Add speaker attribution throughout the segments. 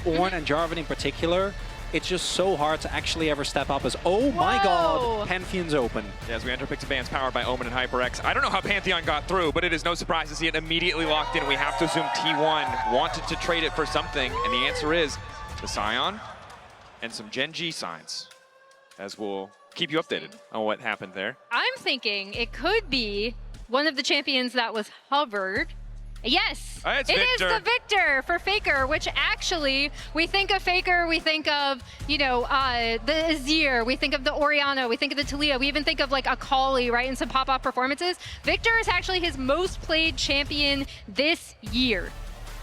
Speaker 1: Ornn and Jarvan in particular, it's just so hard to actually ever step up as, oh my god, Pantheon's open.
Speaker 2: Yeah, as we enter Pixel Bands powered by Omen and HyperX. I don't know how Pantheon got through, but it is no surprise to see it immediately locked in. We have to assume T1 wanted to trade it for something, and the answer is the Scion and some Gen.G signs, as we'll keep you updated on what happened there.
Speaker 3: I'm thinking it could be one of the champions that was hovered. Yes, it is the Victor for Faker, which actually, we think of Faker, we think of, you know, the Azir, we think of the Orianna, we think of the Taliyah, we even think of like Akali, right, and some pop-off performances. Victor is actually his most played champion this year.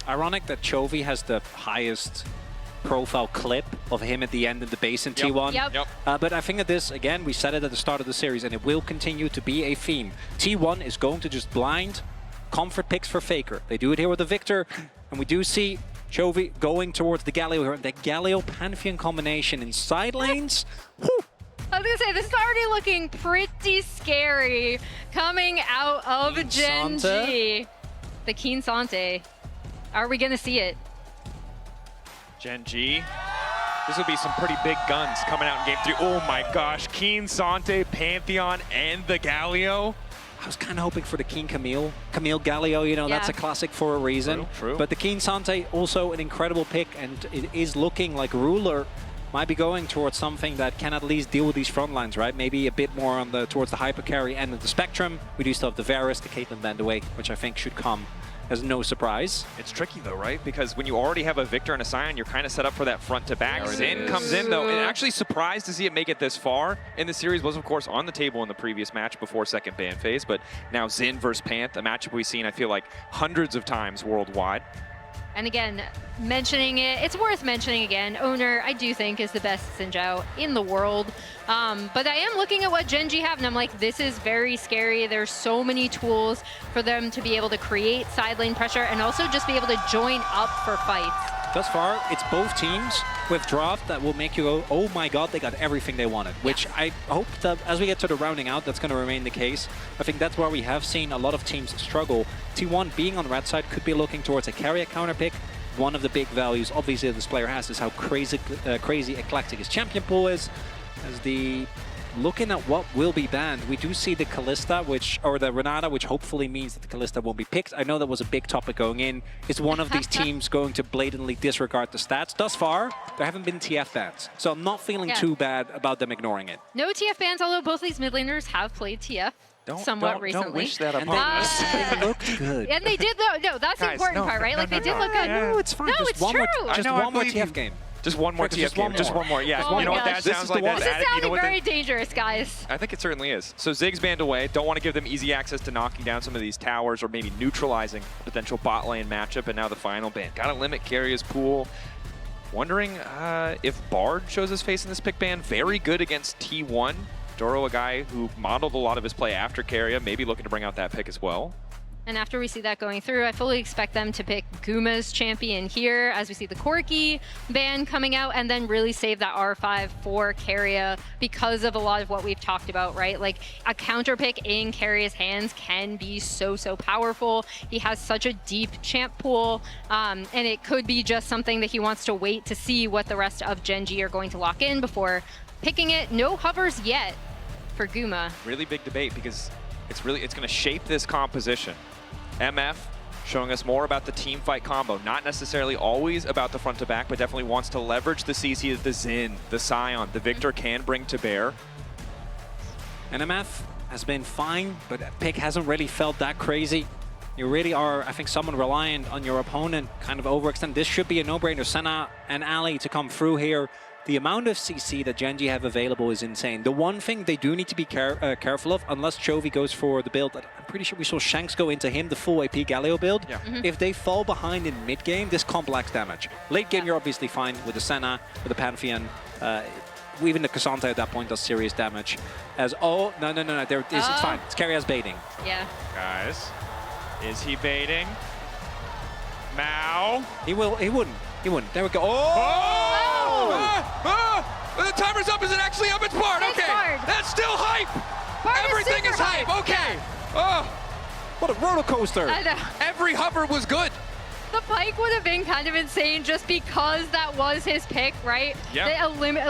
Speaker 1: Ironic that Chovy has the highest profile clip of him at the end of the base in T1. But I think that this, again, we said it at the start of the series, and it will continue to be a theme. T1 is going to just blind comfort picks for Faker. They do it here with the Victor, and we do see Chovy going towards the Galio here. The Galio-Pantheon combination in side lanes. Whew.
Speaker 3: I was going to say, this is already looking pretty scary coming out of Gen.G. The Keen Sante. Are we going to see it?
Speaker 2: Gen.G. This would be some pretty big guns coming out in Game 3. Oh my gosh, Keen Sante, Pantheon, and the Galio.
Speaker 1: I was kind of hoping for the Keen Camille Galio, you know, that's a classic for a reason.
Speaker 2: True.
Speaker 1: But the Keen Sante, also an incredible pick, and it is looking like Ruler might be going towards something that can at least deal with these front lines, right? Maybe a bit more on towards the hyper carry end of the spectrum. We do still have the Varus, the Caitlyn Bandaway, which I think should come as no surprise.
Speaker 2: It's tricky though, right? Because when you already have a Victor and a Scion, you're kind of set up for that front to back. Xin comes in though, and actually surprised to see it make it this far in the series. Was of course on the table in the previous match before second ban phase, but now Xin versus Panth, a matchup we've seen I feel like hundreds of times worldwide.
Speaker 3: And again, mentioning it, it's worth mentioning again, Owner, I do think, is the best Xin Zhao in the world. But I am looking at what Gen.G have, and I'm like, this is very scary. There's so many tools for them to be able to create side lane pressure and also just be able to join up for fights.
Speaker 1: Thus far, it's both teams with draft that will make you go, oh my god, they got everything they wanted. Which I hope that as we get to the rounding out, that's going to remain the case. I think that's where we have seen a lot of teams struggle. T1 being on the red side could be looking towards a carry counter pick. One of the big values, obviously, this player has is how crazy eclectic his champion pool is. As the looking at what will be banned, we do see the Kalista, or the Renata, which hopefully means that the Kalista won't be picked. I know that was a big topic going in. Is one of these teams going to blatantly disregard the stats? Thus far, there haven't been TF bans, so I'm not feeling too bad about them ignoring it.
Speaker 3: No TF bans, although both these mid laners have played TF somewhat recently.
Speaker 2: Don't wish that upon us.
Speaker 1: They looked good.
Speaker 3: And they did, though. No, that's the important part, right? Like, they did look good.
Speaker 1: No, it's fine.
Speaker 3: No,
Speaker 1: just
Speaker 3: it's
Speaker 1: one
Speaker 3: true.
Speaker 1: Just one more TF game.
Speaker 2: Just one more TF game. Just one more. Yeah.
Speaker 3: Oh
Speaker 2: you know what that sounds like?
Speaker 3: This is sounding very dangerous, guys.
Speaker 2: I think it certainly is. So Ziggs banned away. Don't want to give them easy access to knocking down some of these towers or maybe neutralizing a potential bot lane matchup. And now the final ban. Got to limit Carrier's pool. Wondering if Bard shows his face in this pick ban. Very good against T1. Doro, a guy who modeled a lot of his play after Carrier, maybe looking to bring out that pick as well.
Speaker 3: And after we see that going through, I fully expect them to pick Guma's champion here as we see the Corki ban coming out, and then really save that R5 for Keria because of a lot of what we've talked about, right? Like, a counter pick in Keria's hands can be so powerful. He has such a deep champ pool, and it could be just something that he wants to wait to see what the rest of Gen.G are going to lock in before picking it. No hovers yet for Guma.
Speaker 2: Really big debate because it's going to shape this composition. MF showing us more about the team fight combo. Not necessarily always about the front to back, but definitely wants to leverage the CC that the Xin, the Scion, the Victor can bring to bear.
Speaker 1: And MF has been fine, but pick hasn't really felt that crazy. You really are, I think, somewhat reliant on your opponent, kind of overextend. This should be a no-brainer. Senna and Ali to come through here. The amount of CC that Gen.G have available is insane. The one thing they do need to be careful of, unless Chovy goes for the build, that I'm pretty sure we saw Shanks go into him, the full AP Galio build. Yeah. If they fall behind in mid-game, this complex damage. Late game, you're obviously fine with the Senna, with the Pantheon. Even the Cassandra at that point does serious damage. As, oh, no, there it is, it's fine. It's Carrier's baiting.
Speaker 3: Yeah.
Speaker 2: Guys, is he baiting? Mao?
Speaker 1: He wouldn't. There we go.
Speaker 2: The timer's up. Is it actually up? It's Bard.
Speaker 3: It's
Speaker 2: okay.
Speaker 3: Bard.
Speaker 2: That's still hype.
Speaker 3: Bard
Speaker 2: Everything is hype. Okay.
Speaker 3: Yeah.
Speaker 2: Oh,
Speaker 1: what a roller coaster.
Speaker 3: I know.
Speaker 2: every hover was good.
Speaker 3: The Pike would have been kind of insane just because that was his pick, right?
Speaker 2: Yeah.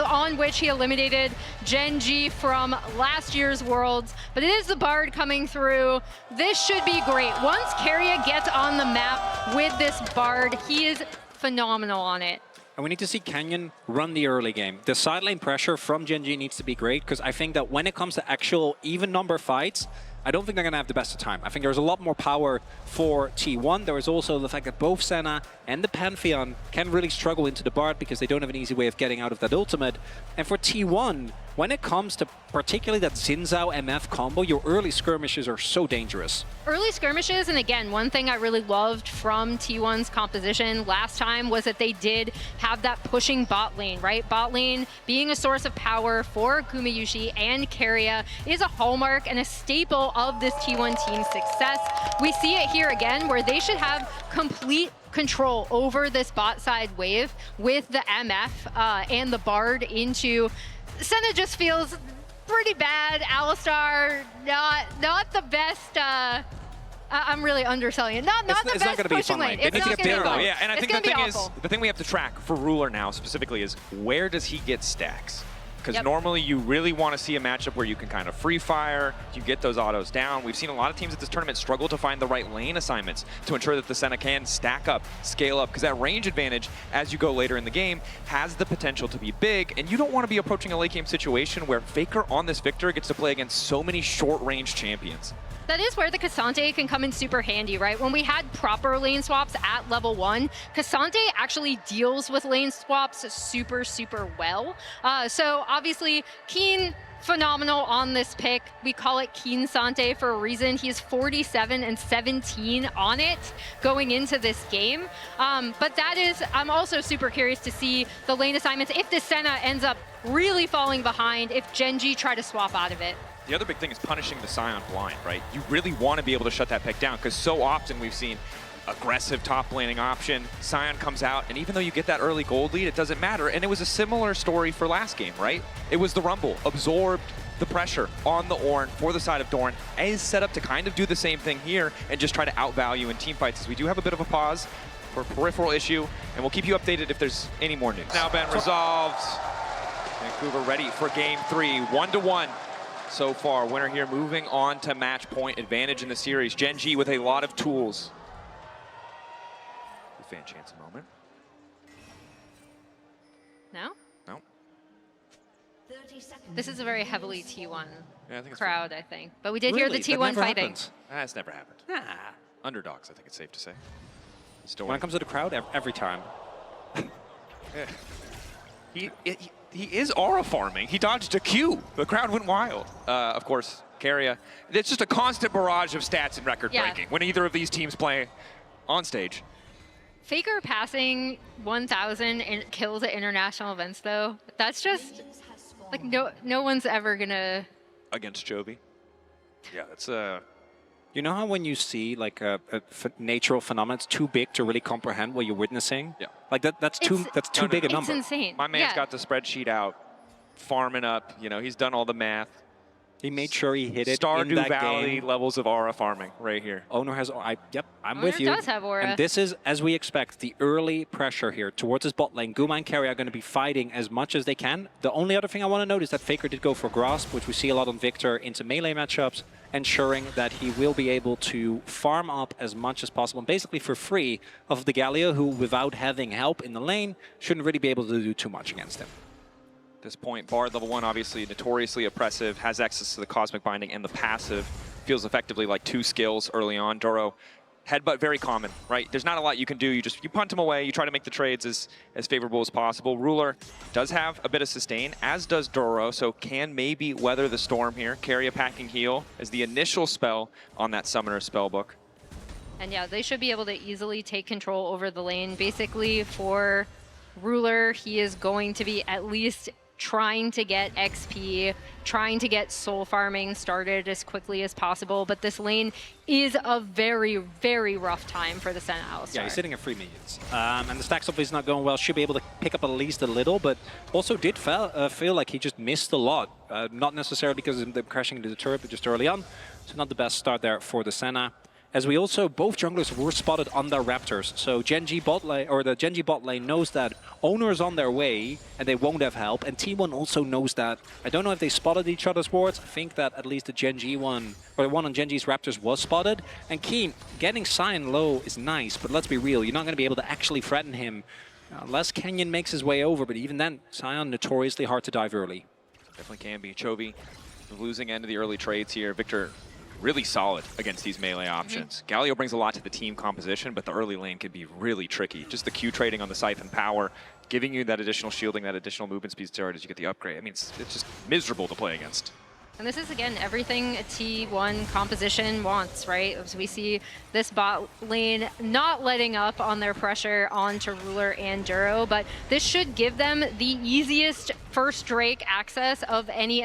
Speaker 3: On which he eliminated Gen.G from last year's Worlds. But it is the Bard coming through. This should be great. Once Keria gets on the map with this Bard, he is phenomenal on it.
Speaker 1: And we need to see Canyon run the early game. The side lane pressure from Gen.G needs to be great, because I think that when it comes to actual even number fights, I don't think they're going to have the best of time. I think there's a lot more power for T1. There is also the fact that both Senna and the Pantheon can really struggle into the Bard because they don't have an easy way of getting out of that ultimate. And for T1, when it comes to particularly that Xin Zhao MF combo, your early skirmishes are so dangerous.
Speaker 3: Early skirmishes, and again, one thing I really loved from T1's composition last time was that they did have that pushing bot lane, right? Bot lane being a source of power for Gumayusi and Keria is a hallmark and a staple of this T1 team's success. We see it here again, where they should have complete control over this bot side wave with the MF and the Bard into... Senna just feels pretty bad. Alistar, not the best. I'm really underselling it. Not the best
Speaker 1: not gonna be
Speaker 3: pushing
Speaker 1: fun
Speaker 3: lane.
Speaker 1: lane.
Speaker 3: It's
Speaker 1: They need
Speaker 3: not
Speaker 1: to
Speaker 3: going
Speaker 1: get
Speaker 3: to be
Speaker 1: bigger.
Speaker 3: fun.
Speaker 2: Yeah, and I
Speaker 3: It's
Speaker 2: think
Speaker 3: gonna
Speaker 2: the
Speaker 3: be
Speaker 2: thing
Speaker 3: awful.
Speaker 2: is, the thing we have to track for Ruler now specifically is where does he get stacks? Because
Speaker 3: Yep.
Speaker 2: normally you really want to see a matchup where you can kind of free fire, you get those autos down. We've seen a lot of teams at this tournament struggle to find the right lane assignments to ensure that the Senna can stack up, scale up, because that range advantage as you go later in the game has the potential to be big, and you don't want to be approaching a late game situation where Faker on this Victor gets to play against so many short-range champions.
Speaker 3: That is where the Cassante can come in super handy, right? When we had proper lane swaps at level 1, Cassante actually deals with lane swaps super, super well. So obviously, Keen, phenomenal on this pick. We call it Keen Sante for a reason. He's 47 and 17 on it going into this game. But that is, I'm also super curious to see the lane assignments if the Senna ends up really falling behind, if Gen.G try to swap out of it.
Speaker 2: The other big thing is punishing the Scion blind, right? You really want to be able to shut that pick down, because so often we've seen aggressive top laning option, Scion comes out, and even though you get that early gold lead, it doesn't matter. And it was a similar story for last game, right? It was the Rumble, absorbed the pressure on the Ornn for the side of Dorn, is set up to kind of do the same thing here and just try to outvalue in team fights, as we do have a bit of a pause for a peripheral issue, and we'll keep you updated if there's any more news. Now been resolved. Vancouver ready for game 3, 1-1. So far, winner here moving on to match point advantage in the series. Gen.G with a lot of tools. Fan chance a moment.
Speaker 3: No?
Speaker 2: No.
Speaker 3: This is a very heavily T1
Speaker 2: Yeah, I think it's
Speaker 3: crowd, I think. But we did hear the
Speaker 1: Really? That
Speaker 3: T1
Speaker 1: never
Speaker 3: fighting.
Speaker 1: happens.
Speaker 2: That's never happened. Underdogs, I think it's safe to say. Still
Speaker 1: When it comes to the crowd, every time.
Speaker 2: He is aura farming. He dodged a Q. The crowd went wild. Of course, Keria. It's just a constant barrage of stats and record breaking when either of these teams play on stage.
Speaker 3: Faker passing 1,000 kills at international events, though, that's just, like, no one's ever gonna...
Speaker 2: Against Jovi. Yeah, that's
Speaker 1: You know how when you see like a natural phenomenon, it's too big to really comprehend what you're witnessing?
Speaker 2: Yeah.
Speaker 1: Like that's too big a
Speaker 3: It's
Speaker 1: number.
Speaker 3: insane.
Speaker 2: my man's
Speaker 3: Yeah.
Speaker 2: got the spreadsheet out, farming up. You know, he's done all the math.
Speaker 1: He made sure he hit it in
Speaker 2: Stardew
Speaker 1: that
Speaker 2: Valley
Speaker 1: game.
Speaker 2: levels of aura farming right here.
Speaker 1: Owner has, yep, I'm
Speaker 3: Owner
Speaker 1: with you.
Speaker 3: does have aura.
Speaker 1: And this is, as we expect, the early pressure here towards his bot lane. Guma and Keria are going to be fighting as much as they can. The only other thing I want to note is that Faker did go for Grasp, which we see a lot on Victor into melee matchups, ensuring that he will be able to farm up as much as possible, and basically for free, of the Galio, who, without having help in the lane, shouldn't really be able to do too much against him.
Speaker 2: At this point, Bard level 1, obviously notoriously oppressive, has access to the Cosmic Binding and the passive. Feels effectively like 2 skills early on. Doro, headbutt very common, right? There's not a lot you can do. You punt him away. You try to make the trades as favorable as possible. Ruler does have a bit of sustain, as does Doro, so can maybe weather the storm here. Keria packing heal as the initial spell on that Summoner spellbook.
Speaker 3: And yeah, they should be able to easily take control over the lane. Basically, for Ruler, he is going to be at least trying to get XP, trying to get soul farming started as quickly as possible, but this lane is a very, very rough time for the Senna Alistar.
Speaker 1: Yeah, he's sitting at 3 minions. And the stacks obviously not going well. Should be able to pick up at least a little, but also did feel like he just missed a lot. Not necessarily because of them crashing into the turret, but just early on. So not the best start there for the Senna. as we also, both junglers were spotted on their Raptors. So Gen.G bot lane, or the Gen.G bot lane knows that Owner is on their way and they won't have help. And T1 also knows that. I don't know if they spotted each other's wards. I think that at least the Gen.G one, or the one on Gen.G's Raptors was spotted. And Keen, getting Sion low is nice, but let's be real, you're not going to be able to actually threaten him unless Canyon makes his way over. But even then, Sion notoriously hard to dive early.
Speaker 2: Definitely can be. Chovy, the losing end of the early trades here. Victor, really solid against these melee options. Galio brings a lot to the team composition, but the early lane can be really tricky. Just the Q trading on the Siphon power, giving you that additional shielding, that additional movement speed start as you get the upgrade. I mean, it's just miserable to play against.
Speaker 3: And this is, again, everything a T1 composition wants, right? As we see this bot lane not letting up on their pressure onto Ruler and Duro, but this should give them the easiest first Drake access of any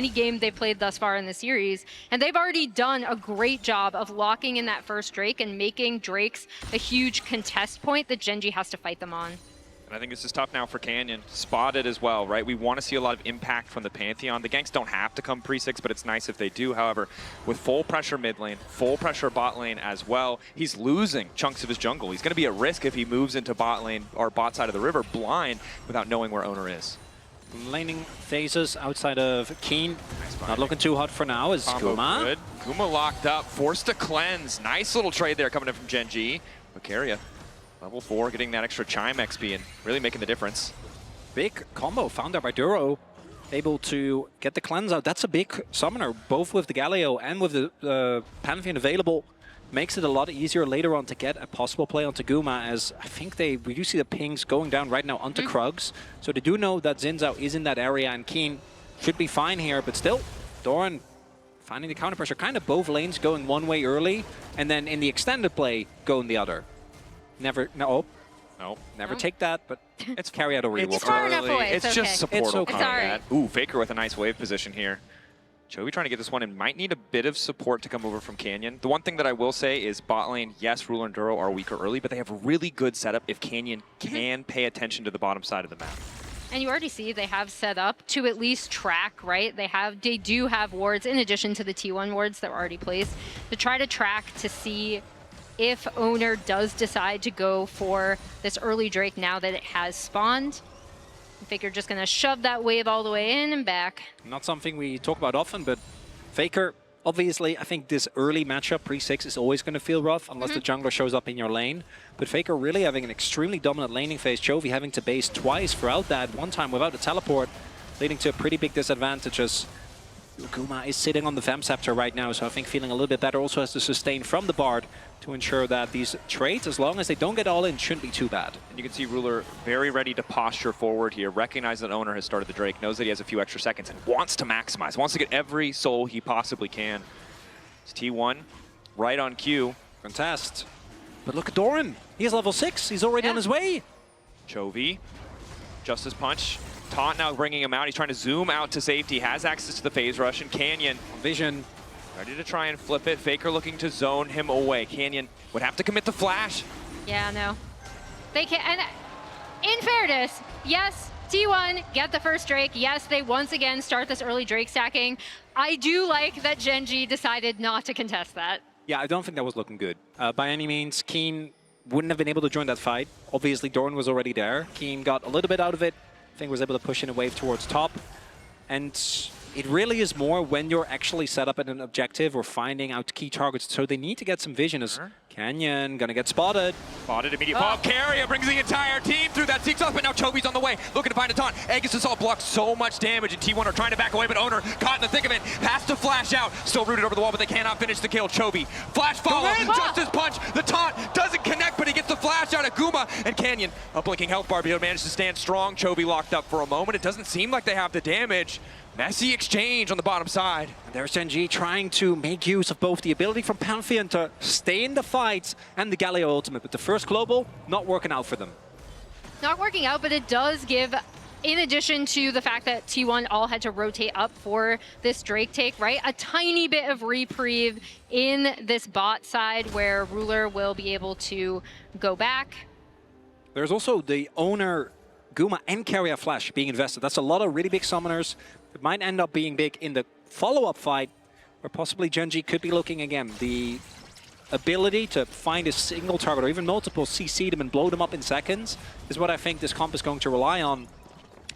Speaker 3: game they've played thus far in the series. And they've already done a great job of locking in that first Drake and making Drakes a huge contest point that Gen.G has to fight them on.
Speaker 2: And I think this is tough now for Canyon. Spotted as well, right? We want to see a lot of impact from the Pantheon. The ganks don't have to come pre-6, but it's nice if they do. However, with full pressure mid lane, full pressure bot lane as well, he's losing chunks of his jungle. He's going to be at risk if he moves into bot lane or bot side of the river blind without knowing where Owner is.
Speaker 1: Laning phases outside of Keen. Not looking too hot for now is Guma.
Speaker 2: Good. Guma locked up, forced to cleanse. Nice little trade there coming in from Gen.G. Vicaria. Level 4, getting that extra Chime XP and really making the difference.
Speaker 1: Big combo found there by Duro. Able to get the cleanse out. That's a big summoner, both with the Galio and with the Pantheon available. Makes it a lot easier later on to get a possible play onto Guma, as I think we do see the pings going down right now onto Krugs. So they do know that Xin Zhao is in that area, and Keen should be fine here, but still, Doran finding the counter pressure. Kind of both lanes going one way early, and then in the extended play, going the other. Never take that, but it's carry out a reroll.
Speaker 3: It's far enough away.
Speaker 2: It's
Speaker 3: okay.
Speaker 2: just support
Speaker 1: okay.
Speaker 2: combat. Ooh, Faker with a nice wave position here. Chovy trying to get this one and might need a bit of support to come over from Canyon. The one thing that I will say is bot lane, yes, Ruler and Duro are weaker early, but they have a really good setup if Canyon can pay attention to the bottom side of the map.
Speaker 3: And you already see they have set up to at least track, right? They do have wards in addition to the T1 wards that were already placed to try to track to see if Owner does decide to go for this early Drake now that it has spawned. I think you're just going to shove that wave all the way in and back.
Speaker 1: Not something we talk about often, but Faker, obviously, I think this early matchup, pre-6, is always going to feel rough unless the jungler shows up in your lane. But Faker really having an extremely dominant laning phase. Chovy having to base twice throughout that, one time without a teleport, leading to a pretty big disadvantage as Guma is sitting on the Vamp Scepter right now, so I think feeling a little bit better. Also has to sustain from the Bard to ensure that these trades, as long as they don't get all in, shouldn't be too bad.
Speaker 2: And you can see Ruler very ready to posture forward here, recognize that Owner has started the Drake, knows that he has a few extra seconds, and wants to maximize, wants to get every soul he possibly can. It's T1 right on cue.
Speaker 1: Fantastic. But look at Doran. He is level 6. He's already on his way.
Speaker 2: Chovy, Justice Punch. Taunt now bringing him out. He's trying to zoom out to safety. Has access to the phase rush. And Canyon,
Speaker 1: Vision,
Speaker 2: ready to try and flip it. Faker looking to zone him away. Canyon would have to commit the flash.
Speaker 3: Yeah, no. They can. And in fairness, yes, T1 get the first Drake. Yes, they once again start this early Drake stacking. I do like that Gen.G decided not to contest that.
Speaker 1: Yeah, I don't think that was looking good. By any means, Keen wouldn't have been able to join that fight. Obviously, Doran was already there. Keen got a little bit out of it. I think was able to push in a wave towards top. And it really is more when you're actually set up at an objective or finding out key targets. So they need to get some vision as Canyon gonna get spotted.
Speaker 2: Spotted, immediate pop. Carrier brings the entire team through that seeks off, but now Chovy's on the way, looking to find a taunt. Aegis Assault blocks so much damage, and T1 are trying to back away, but Owner caught in the thick of it, has to flash out. Still rooted over the wall, but they cannot finish the kill. Chovy, flash follow, Justice Punch, the taunt doesn't connect, but he gets the flash out of Guma, and Canyon, a blinking health bar, but managed to stand strong. Chovy locked up for a moment. It doesn't seem like they have the damage. Messy exchange on the bottom side.
Speaker 1: And there's Gen.G trying to make use of both the ability from Pantheon to stay in the fights and the Galio ultimate. But the first global, not working out for them.
Speaker 3: Not working out, but it does give, in addition to the fact that T1 all had to rotate up for this Drake take, right? A tiny bit of reprieve in this bot side where Ruler will be able to go back.
Speaker 1: There's also the Owner, Guma, and Carrier Flash being invested. That's a lot of really big summoners. It might end up being big in the follow-up fight, where possibly Gen.G could be looking again. The ability to find a single target or even multiple, CC them and blow them up in seconds is what I think this comp is going to rely on.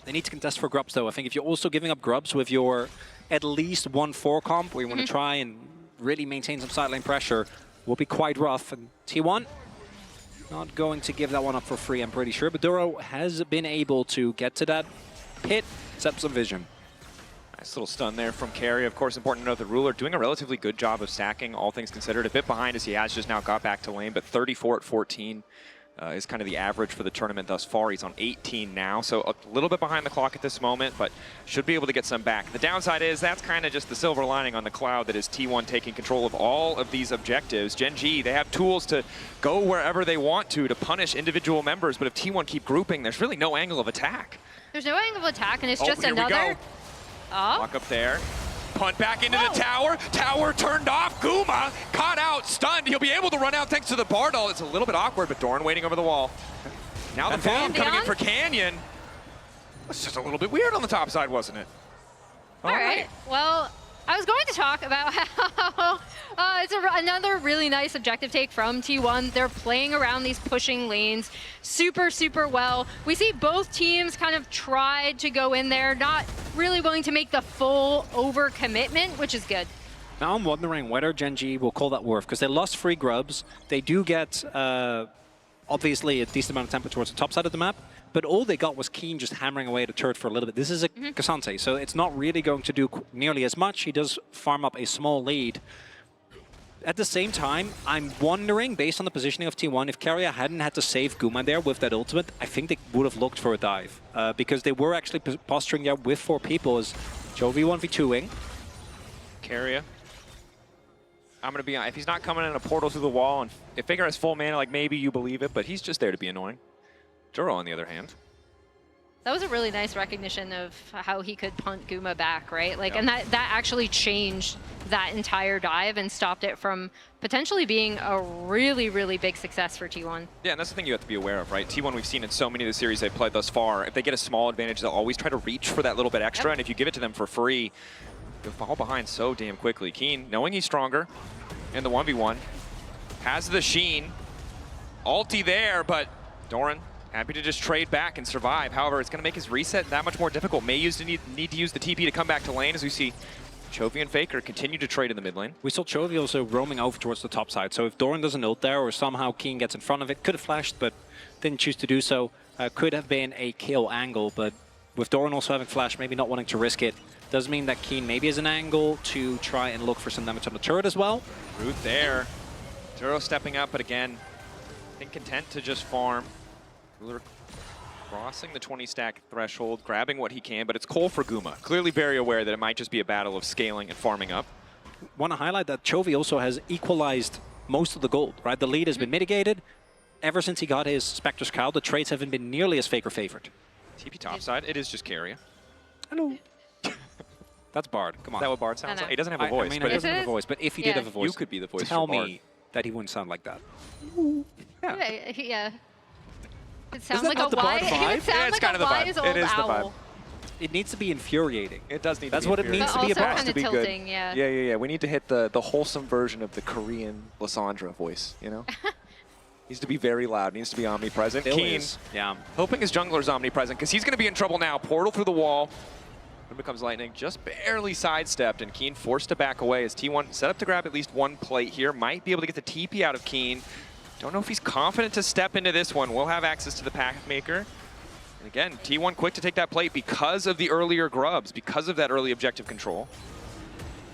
Speaker 1: They need to contest for grubs though. I think if you're also giving up grubs with your at least 1-4 comp where you want to try and really maintain some side lane pressure, will be quite rough. And T1 not going to give that one up for free, I'm pretty sure. But Duro has been able to get to that pit, set some vision.
Speaker 2: Nice little stun there from Carry. Of course, important to note the Ruler doing a relatively good job of stacking, all things considered. A bit behind as he has just now got back to lane, but 34 at 14 is kind of the average for the tournament thus far. He's on 18 now, so a little bit behind the clock at this moment, but should be able to get some back. The downside is that's kind of just the silver lining on the cloud that is T1 taking control of all of these objectives. Gen.G, they have tools to go wherever they want to punish individual members, but if T1 keep grouping, there's really no angle of attack.
Speaker 3: There's no angle of attack, and it's just
Speaker 2: here
Speaker 3: another.
Speaker 2: We go. Walk up there. Punt back into the tower. Tower turned off. Guma caught out, stunned. He'll be able to run out thanks to the Bardal. It's a little bit awkward, but Doran waiting over the wall. Now the bomb coming in for Canyon. It's just a little bit weird on the top side, wasn't it?
Speaker 3: All right. Well, I was going to talk about how it's another really nice objective take from T1. They're playing around these pushing lanes super, super well. We see both teams kind of tried to go in there, not really willing to make the full overcommitment, which is good.
Speaker 1: Now I'm wondering whether Gen.G will call that worth, because they lost 3 grubs. They do get, obviously, a decent amount of tempo towards the top side of the map, but all they got was Keen just hammering away at the turret for a little bit. This is a Cassante, so it's not really going to do nearly as much. He does farm up a small lead. At the same time, I'm wondering, based on the positioning of T1, if Keria hadn't had to save Guma there with that ultimate, I think they would have looked for a dive. Because they were actually posturing there with 4 people as Chovy 1v2ing.
Speaker 2: Keria. I'm going to be honest, if he's not coming in a portal through the wall, and if Faker has full mana, like maybe you believe it, but he's just there to be annoying. Duro, on the other hand.
Speaker 3: That was a really nice recognition of how he could punt Guma back, right? Like, and that actually changed that entire dive and stopped it from potentially being a really, really big success for T1.
Speaker 2: Yeah, and that's the thing you have to be aware of, right? T1 we've seen in so many of the series they've played thus far. If they get a small advantage, they'll always try to reach for that little bit extra, and if you give it to them for free, you'll fall behind so damn quickly. Keen, knowing he's stronger in the 1v1, has the Sheen. Ulti there, but Doran happy to just trade back and survive. However, it's going to make his reset that much more difficult. May need to use the TP to come back to lane as we see Chovy and Faker continue to trade in the mid lane. We
Speaker 1: saw Chovy also roaming over towards the top side. So if Doran doesn't ult there or somehow Keen gets in front of it, could have flashed but didn't choose to do so. Could have been a kill angle, but with Doran also having flash, maybe not wanting to risk it, does mean that Keen maybe is an angle to try and look for some damage on the turret as well.
Speaker 2: Root there. Duro stepping up, but again, I think content to just farm. Ruler crossing the 20 stack threshold, grabbing what he can, but it's Cole for Guma. Clearly very aware that it might just be a battle of scaling and farming up.
Speaker 1: Want to highlight that Chovy also has equalized most of the gold, right? The lead has been mitigated. Ever since he got his Spectre's Cowl, the trades haven't been nearly as Faker favored.
Speaker 2: TP topside, it is just Keria.
Speaker 1: Hello. That's Bard, come on.
Speaker 2: Is that what Bard sounds like? He doesn't have a voice.
Speaker 1: I mean,
Speaker 2: but
Speaker 1: he doesn't have a voice, but if he did have a voice,
Speaker 2: you could be the voice
Speaker 1: tell
Speaker 2: for Bard.
Speaker 1: me that he wouldn't sound like that.
Speaker 3: Yeah. It sounds like
Speaker 1: not
Speaker 3: a
Speaker 1: the Bard
Speaker 3: wise,
Speaker 1: vibe?
Speaker 3: it sounds like
Speaker 2: kind
Speaker 3: a
Speaker 2: of the
Speaker 3: wise
Speaker 2: vibe.
Speaker 3: old
Speaker 2: It is the
Speaker 3: owl.
Speaker 2: vibe.
Speaker 1: It needs to be infuriating.
Speaker 2: It does need
Speaker 1: That's
Speaker 2: to be
Speaker 1: what it
Speaker 2: infuriating.
Speaker 1: needs to be
Speaker 3: also
Speaker 1: about.
Speaker 3: kind of
Speaker 2: be
Speaker 3: tilting,
Speaker 2: good.
Speaker 3: yeah.
Speaker 2: Yeah. We need to hit the wholesome version of the Korean Lysandra voice, you know? Needs to be very loud, needs to be omnipresent. Keen,
Speaker 1: yeah.
Speaker 2: hoping his jungler's omnipresent, because he's going to be in trouble now. Portal through the wall. It becomes lightning, just barely sidestepped, and Keen forced to back away as T1 set up to grab at least 1 plate here. Might be able to get the TP out of Keen. Don't know if he's confident to step into this one. We'll have access to the path maker. And again, T1 quick to take that plate because of the earlier grubs, because of that early objective control.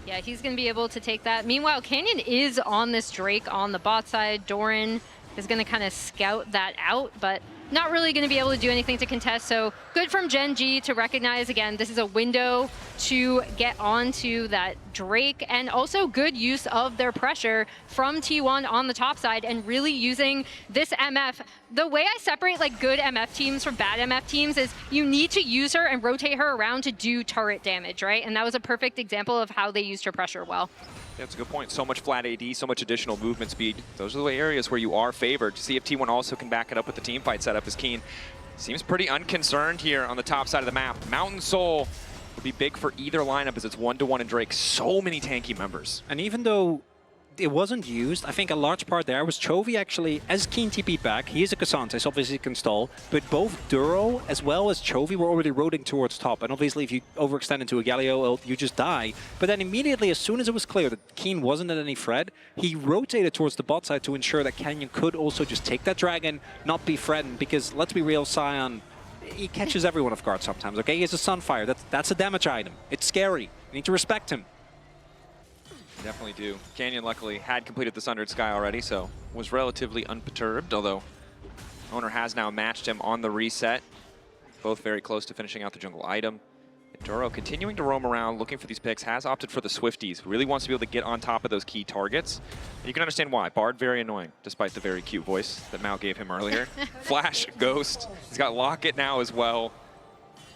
Speaker 3: Yeah, he's going to be able to take that. Meanwhile, Canyon is on this Drake on the bot side. Doran is going to kind of scout that out, but not really going to be able to do anything to contest. So good from Gen.G to recognize, again, this is a window to get onto that Drake, and also good use of their pressure from T1 on the top side and really using this MF. The way I separate like good MF teams from bad MF teams is you need to use her and rotate her around to do turret damage, right? And that was a perfect example of how they used her pressure well.
Speaker 2: That's a good point. So much flat AD, so much additional movement speed. Those are the areas where you are favored. To see if T1 also can back it up with the team fight setup is Keen. Seems pretty unconcerned here on the top side of the map. Mountain Soul would be big for either lineup as it's 1-to-1 and Drake. So many tanky members.
Speaker 1: And even though it wasn't used. I think a large part there was Chovy actually, as Keen TP'd back, he is a Cassante, so obviously he can stall, but both Duro as well as Chovy were already rotating towards top, and obviously if you overextend into a Galio, you just die. But then immediately, as soon as it was clear that Keen wasn't at any threat, he rotated towards the bot side to ensure that Canyon could also just take that dragon, not be threatened, because let's be real, Sion, he catches everyone off guard sometimes, okay? He has a Sunfire, that's a damage item. It's scary, you need to respect him.
Speaker 2: Definitely do. Canyon luckily had completed the Sundered Sky already, so was relatively unperturbed, although Owner has now matched him on the reset. Both very close to finishing out the jungle item. And Duro continuing to roam around looking for these picks, has opted for the Swifties. Really wants to be able to get on top of those key targets. And you can understand why. Bard very annoying, despite the very cute voice that Mao gave him earlier. Flash, Ghost. He's got Locket now as well.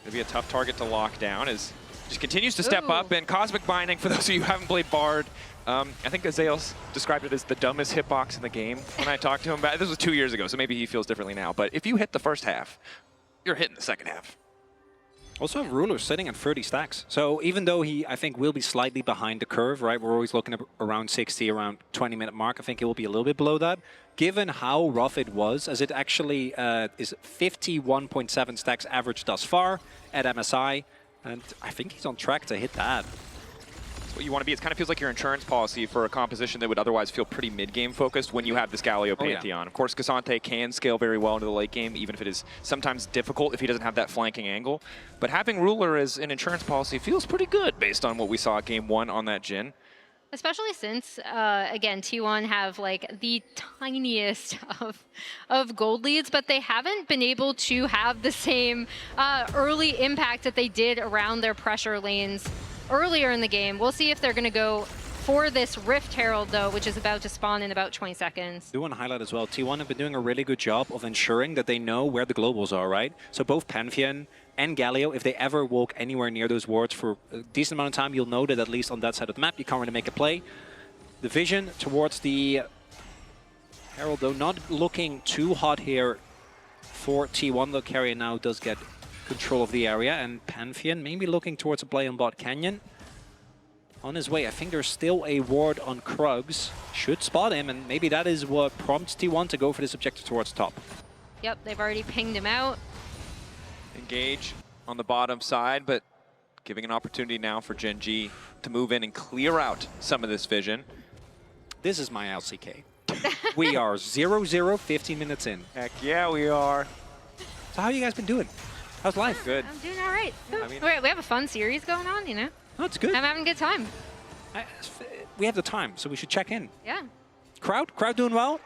Speaker 2: Gonna be a tough target to lock down as just continues to step up, and Cosmic Binding, for those of you who haven't played Bard, I think Azael described it as the dumbest hitbox in the game when I talked to him. This was 2 years ago, so maybe he feels differently now. But if you hit the first half, you're hitting the second half.
Speaker 1: Also have Ruler sitting at 30 stacks. So even though he, I think, will be slightly behind the curve, right? We're always looking at around 60, around 20-minute mark. I think it will be a little bit below that. Given how rough it was, as it actually is 51.7 stacks average thus far at MSI. And I think he's on track to hit that.
Speaker 2: That's what you want to be. It kind of feels like your insurance policy for a composition that would otherwise feel pretty mid-game focused when you have this Galio Pantheon.
Speaker 1: Yeah.
Speaker 2: Of course, Cassante can scale very well into the late game, even if it is sometimes difficult if he doesn't have that flanking angle. But having Ruler as an insurance policy feels pretty good based on what we saw at Game 1 on that Jhin.
Speaker 3: Especially since, again, T1 have like the tiniest of gold leads, but they haven't been able to have the same early impact that they did around their pressure lanes earlier in the game. We'll see if they're going to go for this Rift Herald, though, which is about to spawn in about 20 seconds.
Speaker 1: I do want to highlight as well, T1 have been doing a really good job of ensuring that they know where the globals are, right? So both Pantheon and Galio, if they ever walk anywhere near those wards for a decent amount of time, you'll know that at least on that side of the map, you can't really make a play. The vision towards the Herald, though, not looking too hot here for T1. The carrier now does get control of the area, and Pantheon maybe looking towards a play on bot Canyon. On his way, I think there's still a ward on Krugs. Should spot him, and maybe that is what prompts T1 to go for this objective towards top.
Speaker 3: Yep, they've already pinged him out.
Speaker 2: Engage on the bottom side, but giving an opportunity now for Gen.G to move in and clear out some of this vision.
Speaker 1: This is my LCK. We are 0-0, 15 minutes in.
Speaker 2: Heck yeah, we are.
Speaker 1: So how you guys been doing? How's life?
Speaker 2: Good.
Speaker 3: I'm doing all right.
Speaker 2: I mean,
Speaker 3: we have a fun series going on, you know?
Speaker 1: Oh, it's good.
Speaker 3: I'm having a good time.
Speaker 1: We have the time, so we should check in.
Speaker 3: Yeah.
Speaker 1: Crowd doing well?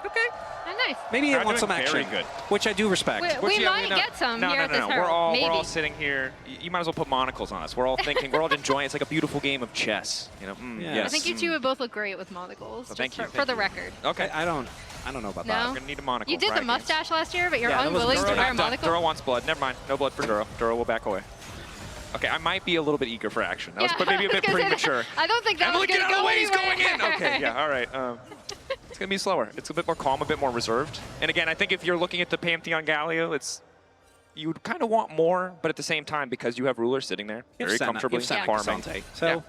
Speaker 1: Okay.
Speaker 3: Oh, nice.
Speaker 1: Maybe you
Speaker 2: Crowd
Speaker 1: want
Speaker 2: doing
Speaker 1: some action,
Speaker 2: very good.
Speaker 1: which I do respect.
Speaker 3: We might get some here at this
Speaker 2: No.
Speaker 3: Herald. Maybe.
Speaker 2: We're all sitting here. You might as well put monocles on us. We're all thinking, we're all enjoying it. It's like a beautiful game of chess. You know,
Speaker 1: Yeah.
Speaker 2: yes.
Speaker 3: I think you two would both look great with monocles.
Speaker 2: Well, thank you,
Speaker 3: for the
Speaker 2: thank you.
Speaker 3: record.
Speaker 2: Okay.
Speaker 1: I don't know about
Speaker 3: No?
Speaker 1: that.
Speaker 2: I'm gonna need a monocle.
Speaker 3: You did the
Speaker 2: right?
Speaker 3: mustache last year, but you're
Speaker 1: Yeah, that was
Speaker 3: unwilling to
Speaker 1: Duro.
Speaker 3: wear a monocle?
Speaker 2: Duro wants blood. Never mind. No blood for Duro. Duro will back away. Okay, I might be a little bit eager for action. That was maybe a bit premature.
Speaker 3: I don't think that
Speaker 2: Emily,
Speaker 3: was
Speaker 2: get
Speaker 3: going to
Speaker 2: out of
Speaker 3: go
Speaker 2: the way, he's going
Speaker 3: anywhere.
Speaker 2: in! Okay, yeah, all right. It's going to be slower. It's a bit more calm, a bit more reserved. And again, I think if you're looking at the Pantheon Galio, you'd kind of want more, but at the same time, because you have Ruler sitting there very comfortably farming.
Speaker 1: So,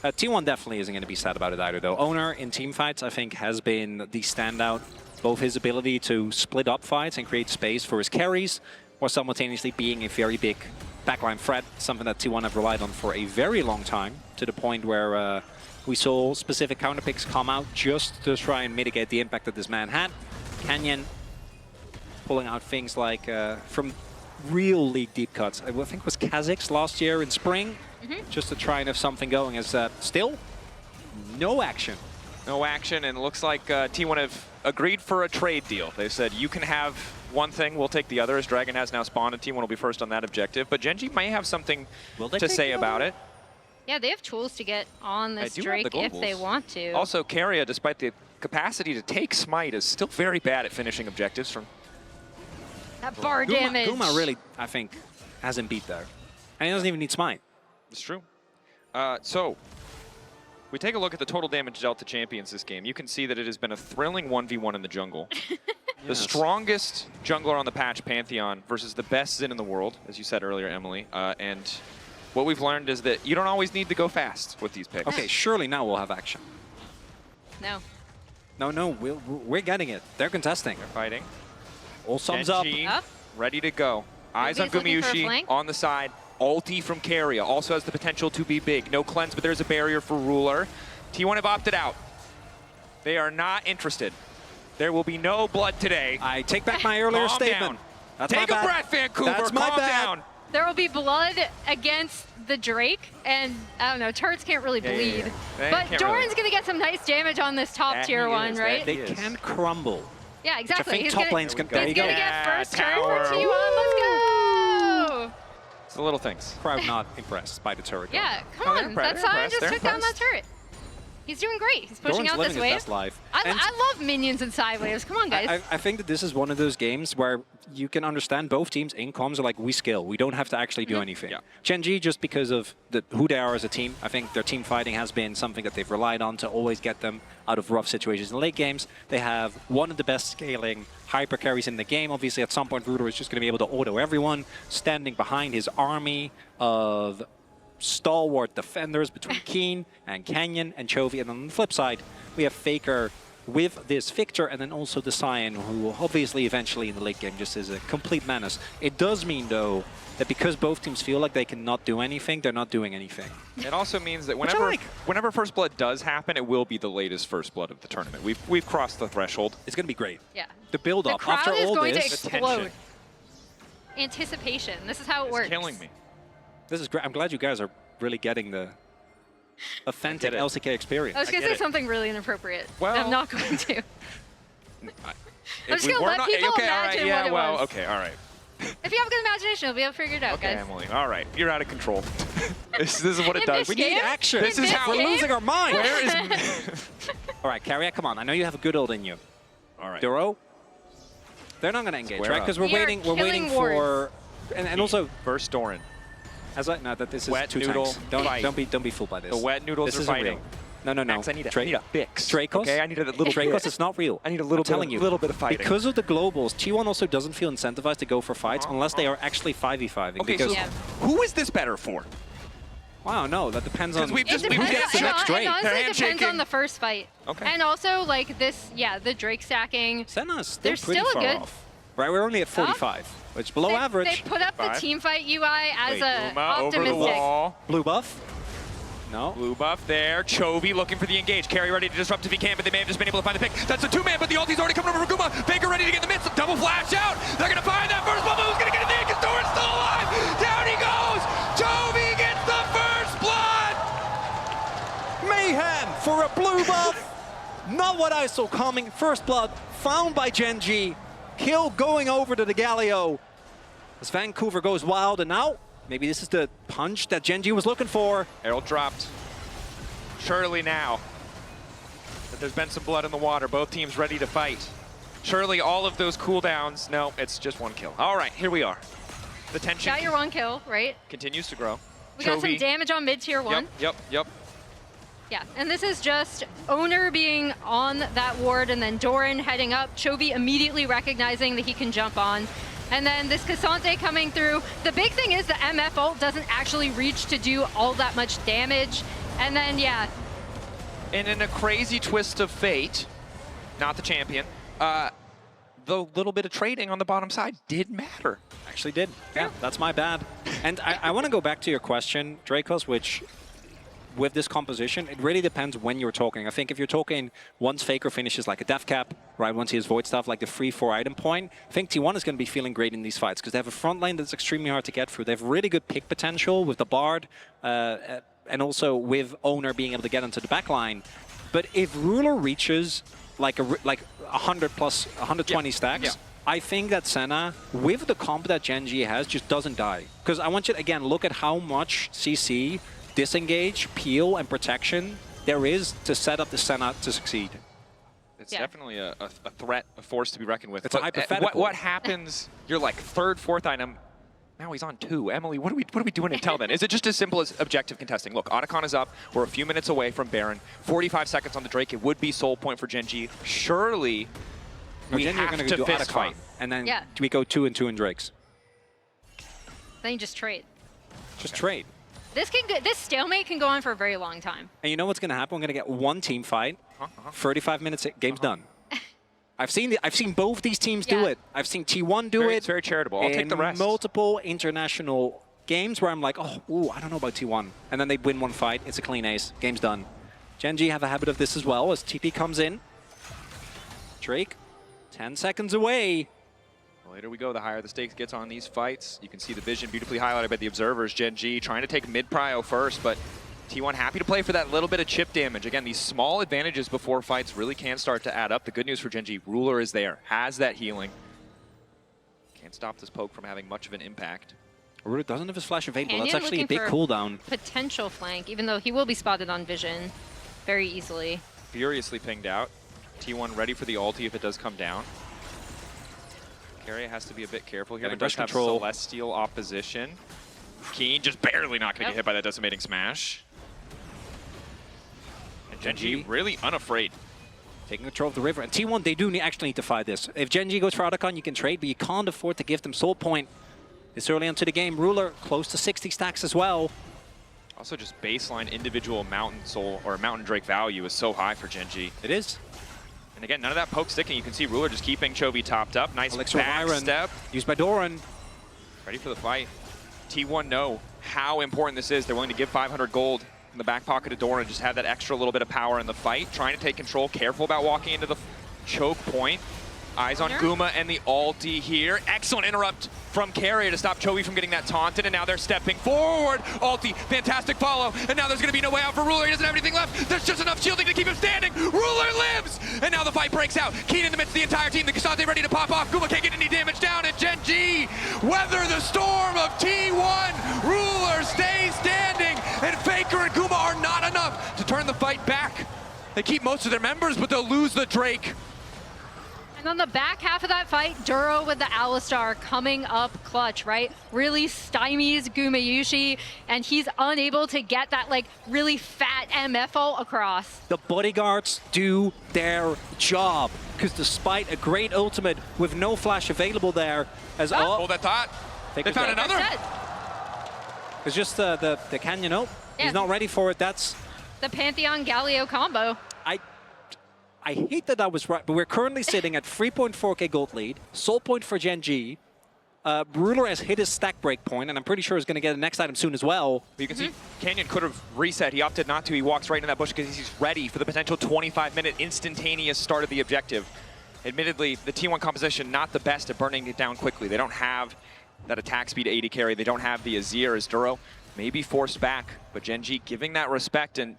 Speaker 1: T1 definitely isn't going to be sad about it either, though. Owner in team fights, I think, has been the standout. Both his ability to split up fights and create space for his carries, while simultaneously being a very big backline threat, something that T1 have relied on for a very long time, to the point where we saw specific counter picks come out just to try and mitigate the impact that this man had. Canyon pulling out things like from real league deep cuts. I think it was Kha'Zix last year in spring, just to try and have something going. As still, no action.
Speaker 2: No action, and it looks like T1 have agreed for a trade deal. They said, you can have one thing, we'll take the other, as Dragon has now spawned, and T1 will be first on that objective. But Gen.G may have something to say about it.
Speaker 3: Yeah, they have tools to get on this
Speaker 2: do have
Speaker 3: Drake
Speaker 2: the
Speaker 3: if they
Speaker 2: globals.
Speaker 3: want to.
Speaker 2: Also, Keria, despite the capacity to take Smite, is still very bad at finishing objectives from...
Speaker 3: That bar damage.
Speaker 1: Guma really, I think, hasn't beat there. And he doesn't even need Smite.
Speaker 2: It's true. So, we take a look at the total damage dealt to champions this game. You can see that it has been a thrilling 1v1 in the jungle. The strongest jungler on the patch, Pantheon, versus the best Xin in the world, as you said earlier, Emily. And what we've learned is that you don't always need to go fast with these picks.
Speaker 1: Okay, surely now we'll have action.
Speaker 3: No.
Speaker 1: No, we're getting it. They're contesting.
Speaker 2: They're fighting.
Speaker 1: All sums up.
Speaker 2: Gen.G
Speaker 3: Up.
Speaker 2: ready to go. Eyes on
Speaker 3: Yubi's looking for a
Speaker 2: Gumayusi
Speaker 3: flank.
Speaker 2: on the side. Ulti from Keria also has the potential to be big. No cleanse, but there's a barrier for Ruler. T1 have opted out. They are not interested. There will be no blood today.
Speaker 1: I take back my earlier
Speaker 2: Calm
Speaker 1: statement.
Speaker 2: down.
Speaker 1: That's my
Speaker 2: Take a
Speaker 1: bad.
Speaker 2: breath, Vancouver.
Speaker 1: That's my
Speaker 2: Calm
Speaker 1: bad.
Speaker 2: down.
Speaker 3: There will be blood against the Drake, and I don't know, turrets can't really
Speaker 2: Yeah,
Speaker 3: bleed.
Speaker 2: yeah, yeah. They
Speaker 3: But
Speaker 2: can't
Speaker 3: Doran's
Speaker 2: really.
Speaker 3: gonna get some nice damage on this top
Speaker 2: That
Speaker 3: tier
Speaker 2: he
Speaker 3: one,
Speaker 2: is,
Speaker 3: right?
Speaker 2: that
Speaker 1: They
Speaker 2: he is.
Speaker 1: can crumble.
Speaker 3: Yeah, exactly.
Speaker 1: Which I think
Speaker 3: He's
Speaker 1: top
Speaker 3: gonna,
Speaker 1: lane's gonna.
Speaker 2: There
Speaker 1: There
Speaker 2: we
Speaker 3: he's
Speaker 1: you
Speaker 2: go.
Speaker 1: go.
Speaker 3: gonna
Speaker 2: Yeah,
Speaker 3: get first turret
Speaker 2: tower.
Speaker 3: for T1. Let's go!
Speaker 2: It's the little things.
Speaker 1: Crowd not impressed by the turret.
Speaker 3: Yeah,
Speaker 2: Oh,
Speaker 3: come
Speaker 2: they're
Speaker 3: on.
Speaker 2: impressed.
Speaker 3: That
Speaker 2: They're
Speaker 3: Sion
Speaker 2: impressed.
Speaker 3: just
Speaker 2: They're
Speaker 3: took down that
Speaker 2: impressed.
Speaker 3: turret. He's doing great. He's pushing
Speaker 1: Doran's
Speaker 3: out
Speaker 1: living
Speaker 3: this
Speaker 1: his
Speaker 3: wave.
Speaker 1: best life.
Speaker 3: I
Speaker 1: And
Speaker 3: love minions and side waves. Come on, guys.
Speaker 1: I think that this is one of those games where you can understand both teams in comms are like, we skill. We don't have to actually do anything.
Speaker 2: Yeah.
Speaker 1: Gen.G, just because of who they are as a team, I think their team fighting has been something that they've relied on to always get them out of rough situations in late games. They have one of the best scaling hyper carries in the game. Obviously, at some point, Ruler is just going to be able to auto everyone, standing behind his army of stalwart defenders between Keen and Canyon and Chovy. And on the flip side, we have Faker with this Victor, and then also the Sion, who obviously eventually in the late game just is a complete menace. It does mean, though, that because both teams feel like they cannot do anything, they're not doing anything.
Speaker 2: It also means that
Speaker 1: I
Speaker 2: whenever
Speaker 1: like.
Speaker 2: whenever first blood does happen, it will be the latest first blood of the tournament. We've crossed the threshold.
Speaker 1: It's going to be great.
Speaker 3: Yeah.
Speaker 1: The build
Speaker 3: The
Speaker 1: up
Speaker 3: crowd
Speaker 1: after
Speaker 3: is
Speaker 1: all
Speaker 3: going to
Speaker 1: this.
Speaker 3: explode.
Speaker 2: tension.
Speaker 3: Anticipation. This is how it
Speaker 2: It's
Speaker 3: works.
Speaker 2: killing me.
Speaker 1: This is great. I'm glad you guys are really getting the authentic
Speaker 2: I get it.
Speaker 1: LCK experience.
Speaker 3: I was going
Speaker 2: get
Speaker 3: to
Speaker 2: it.
Speaker 3: say something really inappropriate.
Speaker 2: Well-
Speaker 3: I'm not going to.
Speaker 2: If
Speaker 3: just
Speaker 2: we
Speaker 3: gonna
Speaker 2: were
Speaker 3: let
Speaker 2: not-
Speaker 3: people
Speaker 2: okay, all right,
Speaker 3: imagine
Speaker 2: yeah,
Speaker 3: what it
Speaker 2: well,
Speaker 3: was.
Speaker 2: okay, all right.
Speaker 3: If you have a good imagination, you'll be able to figure it out,
Speaker 2: Okay,
Speaker 3: guys.
Speaker 2: Emily. All right, you're out of control. this is what it
Speaker 3: In
Speaker 2: does.
Speaker 3: this
Speaker 1: We need
Speaker 3: game?
Speaker 1: action.
Speaker 2: This is how
Speaker 1: we're losing our minds.
Speaker 2: Where is?
Speaker 1: All right, Carrier, come on. I know you have a good ult in you.
Speaker 2: all right.
Speaker 1: Duro, they're not going to engage,
Speaker 2: Square
Speaker 1: right?
Speaker 2: up.
Speaker 1: Because we're
Speaker 3: We are
Speaker 1: waiting. We're waiting
Speaker 3: killing wards.
Speaker 1: for, and also
Speaker 2: First Doran.
Speaker 1: as I no, that this is
Speaker 2: Wet
Speaker 1: two
Speaker 2: noodle
Speaker 1: tanks. Don't
Speaker 2: fight.
Speaker 1: don't be fooled by this.
Speaker 2: The wet noodles
Speaker 1: this
Speaker 2: are
Speaker 1: isn't
Speaker 2: fighting.
Speaker 1: real. No.
Speaker 2: Max, I need a fix.
Speaker 1: Dracos?
Speaker 2: Okay, I need a little
Speaker 1: Dracos,
Speaker 2: bit.
Speaker 1: it's not real.
Speaker 2: I need a little
Speaker 1: I'm telling
Speaker 2: bit,
Speaker 1: you,
Speaker 2: little bit of fighting.
Speaker 1: Because of the globals, T1 also doesn't feel incentivized to go for fights unless they are actually 5v5ing.
Speaker 2: Okay,
Speaker 1: because
Speaker 2: so
Speaker 3: Yeah.
Speaker 2: who is this better for?
Speaker 1: wow, no, that depends on.
Speaker 2: we've
Speaker 3: It
Speaker 2: just-
Speaker 3: depends,
Speaker 2: gets
Speaker 3: it
Speaker 2: the next
Speaker 1: Drake.
Speaker 3: honestly
Speaker 2: They're
Speaker 3: depends
Speaker 2: handshaking.
Speaker 3: on the first fight.
Speaker 2: Okay.
Speaker 3: And also, like, this, yeah, the Drake stacking.
Speaker 1: Senna's still
Speaker 3: They're
Speaker 1: pretty
Speaker 3: still
Speaker 1: far
Speaker 3: good.
Speaker 1: off. Right, we're only at 45, which is below
Speaker 3: They,
Speaker 1: average.
Speaker 3: they put up the
Speaker 2: 5.
Speaker 3: team fight UI as
Speaker 2: Wait,
Speaker 3: a
Speaker 2: Uma over the
Speaker 3: optimistic.
Speaker 2: wall.
Speaker 1: Blue buff? No.
Speaker 2: Blue buff there. Chovy looking for the engage. Carry ready to disrupt if he can, but they may have just been able to find the pick. That's a two-man, but the ulti's already coming over for Guma. Baker ready to get in the midst. Double flash out. They're going to find that first bubble. Who's going to get it there? Because Doran's still alive. Down he goes. Chovy gets the first blood.
Speaker 1: Mayhem for a blue buff. Not what I saw coming. First blood found by Gen.G. Kill going over to the Galio. As Vancouver goes wild, and now maybe this is the punch that Gen.G was looking for.
Speaker 2: Herald dropped. Surely now that there's been some blood in the water, both teams ready to fight. Surely all of those cooldowns. No, it's just one kill. All right, here we are. The tension
Speaker 3: Got your one kill, right?
Speaker 2: continues to grow.
Speaker 3: We got some
Speaker 2: Chovy.
Speaker 3: damage on mid tier 1.
Speaker 2: Yep.
Speaker 3: Yeah, and this is just Owner being on that ward and then Doran heading up. Chovy immediately recognizing that he can jump on. And then this Cassante coming through. The big thing is the MF ult doesn't actually reach to do all that much damage. And then, yeah,
Speaker 2: And in a crazy twist of fate, not the champion, the little bit of trading on the bottom side did matter.
Speaker 1: Actually did. Yeah, that's my bad. And I want to go back to your question, Dracos, which with this composition, it really depends when you're talking. I think if you're talking once Faker finishes like a death cap, right, once he has void stuff, like the free 4 item point, I think T1 is going to be feeling great in these fights because they have a front line that's extremely hard to get through. They have really good pick potential with the Bard and also with Owner being able to get into the back line. But if Ruler reaches like 100 plus 120 stacks,
Speaker 2: yeah.
Speaker 1: I think that Senna, with the comp that Gen.G has, just doesn't die. Because I want you to, again, look at how much CC, disengage, peel, and protection there is to set up the Senna to succeed.
Speaker 2: It's
Speaker 3: Yeah.
Speaker 2: definitely a threat, a force to be reckoned with.
Speaker 1: It's a
Speaker 2: But,
Speaker 1: hypothetical.
Speaker 2: what happens? You're like third, fourth item. Now he's on 2. Emily, what are we doing until then? Is it just as simple as objective contesting? Look, Otacon is up. We're a few minutes away from Baron. 45 seconds on the Drake. It would be soul point for Gen.G. Surely we
Speaker 1: Gen.G are
Speaker 2: have
Speaker 1: gonna
Speaker 2: to
Speaker 1: do
Speaker 2: fist
Speaker 1: Otacon,
Speaker 2: fight.
Speaker 1: and then
Speaker 3: Yeah.
Speaker 1: we go 2 and 2 in Drakes.
Speaker 3: then you just trade.
Speaker 1: Just trade.
Speaker 3: This stalemate can go on for a very long time.
Speaker 1: And you know what's going to happen? We're going to get one team fight. 35 minutes, game's done. I've seen both these teams do it. I've seen T1 do it.
Speaker 2: It's very charitable. I'll take the rest.
Speaker 1: Multiple international games where I'm like, oh, I don't know about T1. And then they win one fight. It's a clean ace. Game's done. Gen.G have a habit of this as well as TP comes in. Drake, 10 seconds away.
Speaker 2: The later we go, the higher the stakes gets on these fights. You can see the vision beautifully highlighted by the observers. Gen.G trying to take mid-prio first, but T1 happy to play for that little bit of chip damage. Again, these small advantages before fights really can start to add up. The good news for Gen.G, Ruler is there, has that healing. Can't stop this poke from having much of an impact.
Speaker 1: Ruler doesn't have his flash available.
Speaker 3: Canyon
Speaker 1: That's actually a big cooldown.
Speaker 3: Potential flank, even though he will be spotted on vision very easily.
Speaker 2: Furiously pinged out. T1 ready for the ulti if it does come down. Keria has to be a bit careful here. It does have Celestial opposition. Keen just barely not going to get hit by that decimating smash. And Gen.G really unafraid.
Speaker 1: Taking control of the river. And T1, they do actually need to fight this. If Gen.G goes for Otacon, you can trade, but you can't afford to give them Soul Point this early into the game. Ruler close to 60 stacks as well.
Speaker 2: Also just baseline individual Mountain Soul or Mountain Drake value is so high for Gen.G.
Speaker 1: It is.
Speaker 2: And again, none of that poke sticking. You can see Ruler just keeping Chovy topped up. Nice back step.
Speaker 1: Used by Doran.
Speaker 2: Ready for the fight. T1 know how important this is. They're willing to give 500 gold in the back pocket of Doran, just have that extra little bit of power in the fight. Trying to take control, careful about walking into the choke point. Eyes on Guma and the ulti here. Excellent interrupt from Keria to stop Chovy from getting that taunted, and now they're stepping forward. Ulti, fantastic follow, and now there's going to be no way out for Ruler. He doesn't have anything left. There's just enough shielding to keep him standing. Ruler lives, and now the fight breaks out. Keen in the midst of the entire team. The Cassante ready to pop off. Guma can't get any damage down, and Gen.G weather the storm of T1. Ruler stays standing, and Faker and Guma are not enough to turn the fight back. They keep most of their members, but they'll lose the Drake.
Speaker 3: And on the back half of that fight, Duro with the Alistar coming up clutch, right? Really stymies Gumayushi, and he's unable to get that like really fat MF across.
Speaker 1: The bodyguards do their job, because despite a great ultimate with no flash available there, as
Speaker 2: hold that thought. They found another.
Speaker 1: It's just the Canyon ult. Yeah. He's not ready for it. That's
Speaker 3: the Pantheon Galio combo.
Speaker 1: I hate that I was right, but we're currently sitting at 3.4k gold lead, Soul Point for Gen.G. Ruler has hit his stack break point, and I'm pretty sure he's going to get the next item soon as well.
Speaker 2: You can see Canyon could have reset. He opted not to. He walks right into that bush because he's ready for the potential 25-minute instantaneous start of the objective. Admittedly, the T1 composition not the best at burning it down quickly. They don't have that attack speed 80 carry. They don't have the Azir as Duro may be forced back, but Gen.G giving that respect, and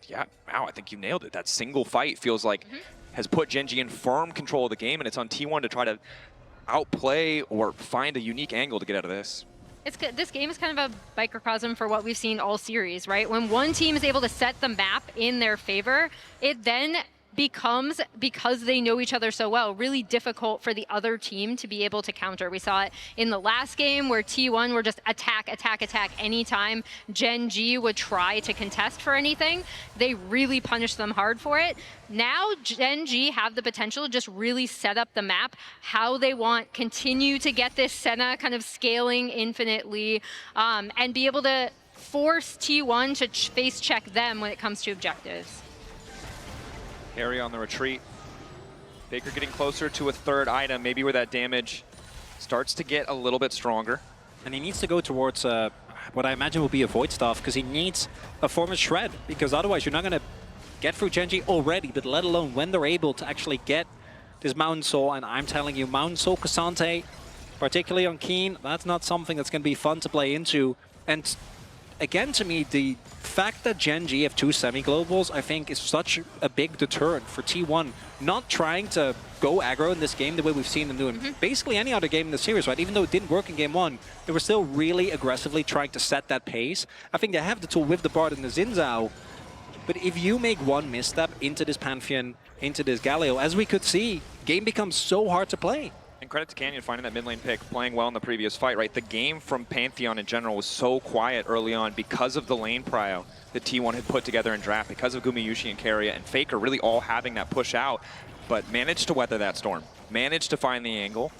Speaker 2: yeah, wow, I think you nailed it. That single fight feels like has put Gen.G in firm control of the game, and it's on T1 to try to outplay or find a unique angle to get out of this.
Speaker 3: This game is kind of a microcosm for what we've seen all series, right? When one team is able to set the map in their favor, it then becomes, because they know each other so well, really difficult for the other team to be able to counter. We saw it in the last game where T1 were just attack anytime Gen.G would try to contest for anything. They really punished them hard for it. Now Gen.G have the potential to just really set up the map how they want, continue to get this Senna kind of scaling infinitely, and be able to force T1 to face check them when it comes to objectives.
Speaker 2: Keria on the retreat. Faker getting closer to a third item, maybe where that damage starts to get a little bit stronger.
Speaker 1: And he needs to go towards what I imagine will be a Void Staff, because he needs a form of Shred, because otherwise you're not going to get through Gen.G already, but let alone when they're able to actually get this Mountain Soul. And I'm telling you, Mountain Soul Cassante, particularly on Keen, that's not something that's going to be fun to play into. And again, to me, the fact that Gen.G have two semi-globals, I think, is such a big deterrent for T1 not trying to go aggro in this game the way we've seen them do in basically any other game in the series, right? Even though it didn't work in game one, they were still really aggressively trying to set that pace. I think they have the tool with the Bard and the Xin Zhao, but if you make one misstep into this Pantheon, into this Galio, as we could see, game becomes so hard to play.
Speaker 2: And credit to Canyon finding that mid lane pick, playing well in the previous fight, right? The game from Pantheon in general was so quiet early on because of the lane prio that T1 had put together in draft, because of Gumayushi and Keria and Faker really all having that push out, but managed to weather that storm, managed to find the angle.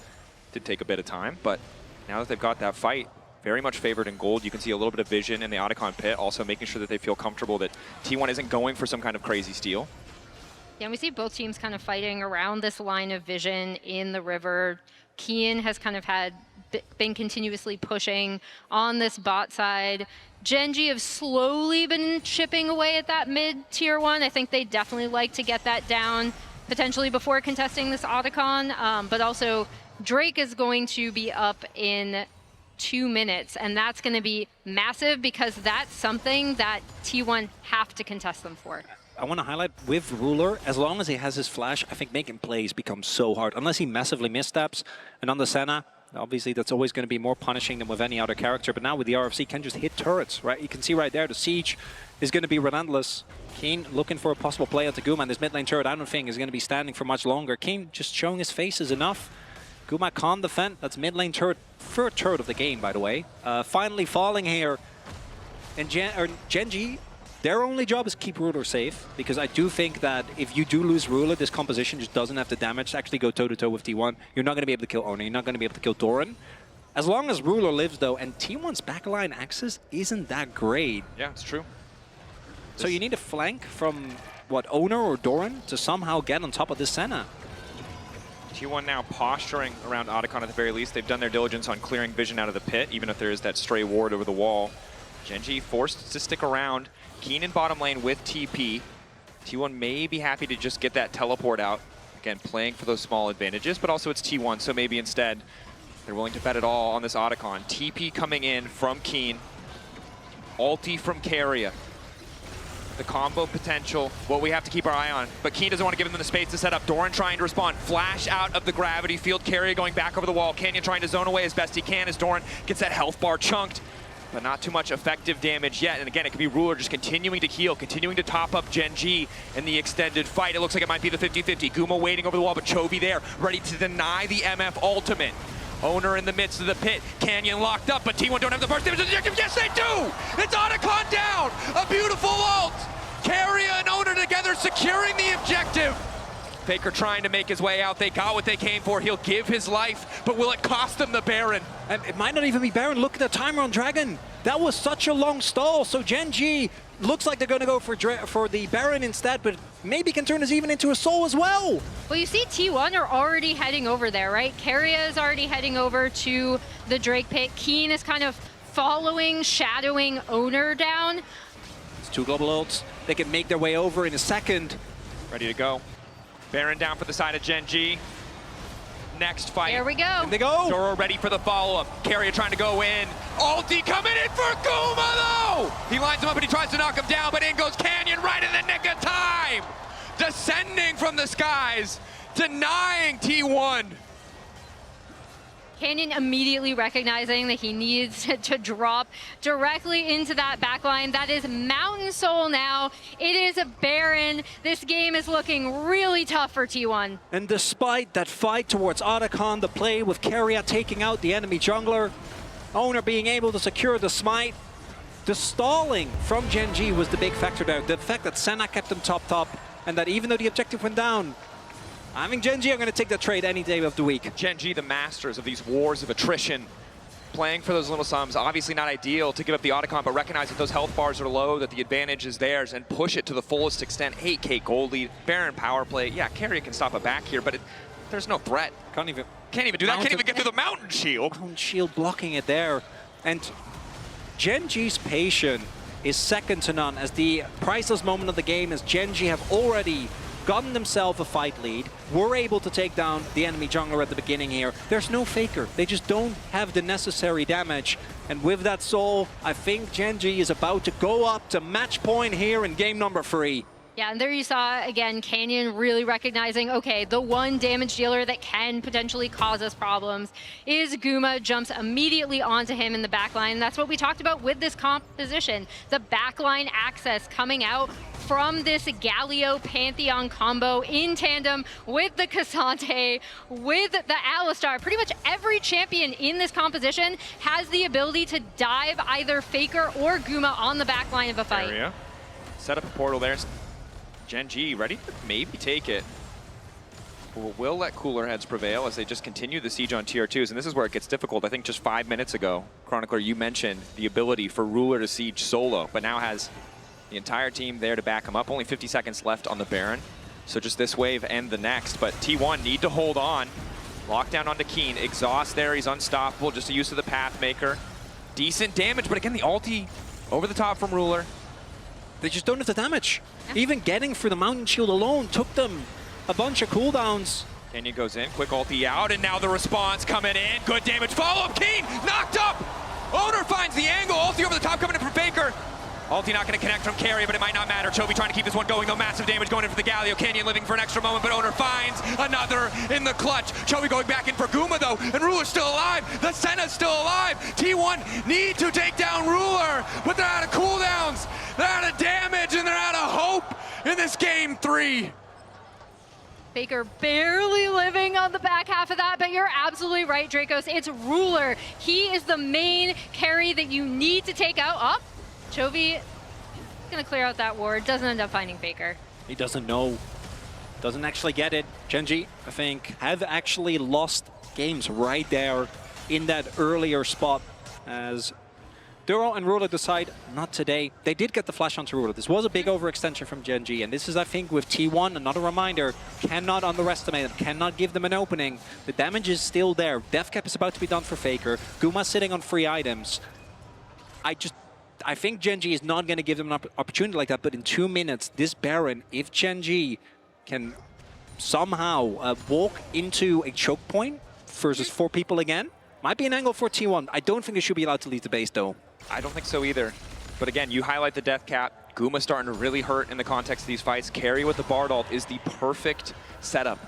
Speaker 2: Did take a bit of time, but now that they've got that fight, very much favored in gold. You can see a little bit of vision in the Otacon pit, also making sure that they feel comfortable that T1 isn't going for some kind of crazy steal.
Speaker 3: Yeah, and we see both teams kind of fighting around this line of vision in the river. Kian has kind of been continuously pushing on this bot side. Gen.G have slowly been chipping away at that mid tier 1. I think they definitely like to get that down potentially before contesting this Otacon, but also Drake is going to be up in 2 minutes, and that's going to be massive because that's something that T1 have to contest them for.
Speaker 1: I want to highlight with Ruler, as long as he has his flash, I think making plays becomes so hard. Unless he massively missteps. And on the Senna, obviously that's always going to be more punishing than with any other character. But now with the RFC, he can just hit turrets, right? You can see right there, the siege is going to be relentless. Keen looking for a possible play onto Guma, and this mid lane turret, I don't think, is going to be standing for much longer. Keen just showing his face is enough. Guma can't defend. That's mid lane turret, third turret of the game, by the way. Finally falling here. And Gen.G, their only job is keep Ruler safe, because I do think that if you do lose Ruler, this composition just doesn't have the damage to actually go toe-to-toe with T1. You're not going to be able to kill Owner, you're not going to be able to kill Doran. As long as Ruler lives, though, and T1's backline access isn't that great.
Speaker 2: Yeah, it's true.
Speaker 1: So you need a flank from, what, Owner or Doran to somehow get on top of this Senna.
Speaker 2: T1 now posturing around Otacon at the very least. They've done their diligence on clearing vision out of the pit, even if there is that stray ward over the wall. Gen.G forced to stick around. Keen in bottom lane with TP. T1 may be happy to just get that teleport out. Again, playing for those small advantages, but also it's T1, so maybe instead they're willing to bet it all on this Otacon. TP coming in from Keen. Ulti from Keria. The combo potential, what we have to keep our eye on. But Keen doesn't want to give them the space to set up. Doran trying to respond. Flash out of the gravity field. Keria going back over the wall. Canyon trying to zone away as best he can as Doran gets that health bar chunked. But not too much effective damage yet. And again, it could be Ruler just continuing to heal, continuing to top up Gen.G in the extended fight. It looks like it might be the 50-50. Guma waiting over the wall, but Chovy there, ready to deny the MF ultimate. Owner in the midst of the pit. Canyon locked up, but T1 don't have the first damage objective. Yes, they do! It's Otacon down! A beautiful ult! Keria and Owner together securing the objective. Faker trying to make his way out. They got what they came for. He'll give his life, but will it cost them the Baron?
Speaker 1: And it might not even be Baron. Look at the timer on Dragon. That was such a long stall. So Gen.G looks like they're going to go for the Baron instead, but maybe can turn this even into a soul as well.
Speaker 3: Well, you see T1 are already heading over there, right? Keria is already heading over to the Drake pit. Keen is kind of following, shadowing Owner down.
Speaker 1: It's 2 global ults. They can make their way over in a second.
Speaker 2: Ready to go. Baron down for the side of Gen.G. Next fight.
Speaker 3: There we go.
Speaker 1: And they go.
Speaker 2: Zoro ready for the follow-up. Keria trying to go in. Ulti coming in for Guma, though! He lines him up and he tries to knock him down, but in goes Canyon right in the nick of time! Descending from the skies, denying T1.
Speaker 3: Canyon immediately recognizing that he needs to drop directly into that backline. That is Mountain Soul now. It is a Baron. This game is looking really tough for T1.
Speaker 1: And despite that fight towards Otacon, the play with Keria taking out the enemy jungler, Owner being able to secure the smite, the stalling from Gen.G was the big factor there. The fact that Senna kept them top, and that even though the objective went down, I think Gen.G are going to take that trade any day of the week.
Speaker 2: Gen.G, the masters of these wars of attrition, playing for those little sums. Obviously not ideal to give up the Otacon, but recognize that those health bars are low, that the advantage is theirs, and push it to the fullest extent. 8K gold lead, Baron power play. Yeah, Keria can stop it back here, but there's no threat.
Speaker 1: Can't even
Speaker 2: do that. Can't even get through the mountain shield.
Speaker 1: Mountain shield blocking it there. And Gen.G's patience is second to none, as the priceless moment of the game is Gen.G have already gotten themselves a fight lead, were able to take down the enemy jungler at the beginning here. There's no Faker. They just don't have the necessary damage. And with that soul, I think Gen.G is about to go up to match point here in game number 3.
Speaker 3: Yeah, and there you saw, again, Canyon really recognizing, okay, the one damage dealer that can potentially cause us problems is Guma. Jumps immediately onto him in the backline. That's what we talked about with this composition. The backline access coming out from this Galio Pantheon combo in tandem with the Cassante, with the Alistar. Pretty much every champion in this composition has the ability to dive either Faker or Guma on the backline of a fight.
Speaker 2: Area. Set up a portal there. Gen.G ready to maybe take it. Will let cooler heads prevail as they just continue the siege on tier 2s, and this is where it gets difficult. I think just 5 minutes ago, Chronicler, you mentioned the ability for Ruler to siege solo, but now has the entire team there to back him up. Only 50 seconds left on the Baron, so just this wave and the next, but T1 need to hold on. Lockdown onto Keen, exhaust there, he's unstoppable, just a use of the Pathmaker. Decent damage, but again, the ulti over the top from Ruler.
Speaker 1: They just don't have the damage. Even getting through the Mountain Shield alone took them a bunch of cooldowns.
Speaker 2: Kenya goes in, quick ulti out, and now the response coming in. Good damage, follow-up, Keen, knocked up! Owner finds the angle, ulti over the top coming in for Faker. Ulti not going to connect from carry, but it might not matter. Chovy trying to keep this one going, though. Massive damage going in for the Galio. Canyon living for an extra moment, but Owner finds another in the clutch. Chovy going back in for Guma, though, and Ruler's still alive. The Senna's still alive. T1 need to take down Ruler, but they're out of cooldowns. They're out of damage, and they're out of hope in this game 3.
Speaker 3: Faker barely living on the back half of that, but you're absolutely right, Dracos. It's Ruler. He is the main carry that you need to take out. Oh, Chovy gonna clear out that ward, doesn't end up finding Faker.
Speaker 1: He doesn't know, doesn't actually get it. Gen.G, I think, have actually lost games right there in that earlier spot as Duro and Ruler decide not today. They did get the flash onto Ruler. This was a big overextension from Gen.G, and this is, I think, with T1, another reminder, cannot underestimate them, cannot give them an opening. The damage is still there. Death cap is about to be done for Faker. Guma's sitting on free items. I think Gen.G is not going to give them an opportunity like that, but in 2 minutes, this Baron, if Gen.G can somehow walk into a choke point versus 4 people again, might be an angle for T1. I don't think they should be allowed to leave the base, though.
Speaker 2: I don't think so either. But again, you highlight the death cap. Guma starting to really hurt in the context of these fights. Carry with the Bard ult is the perfect setup.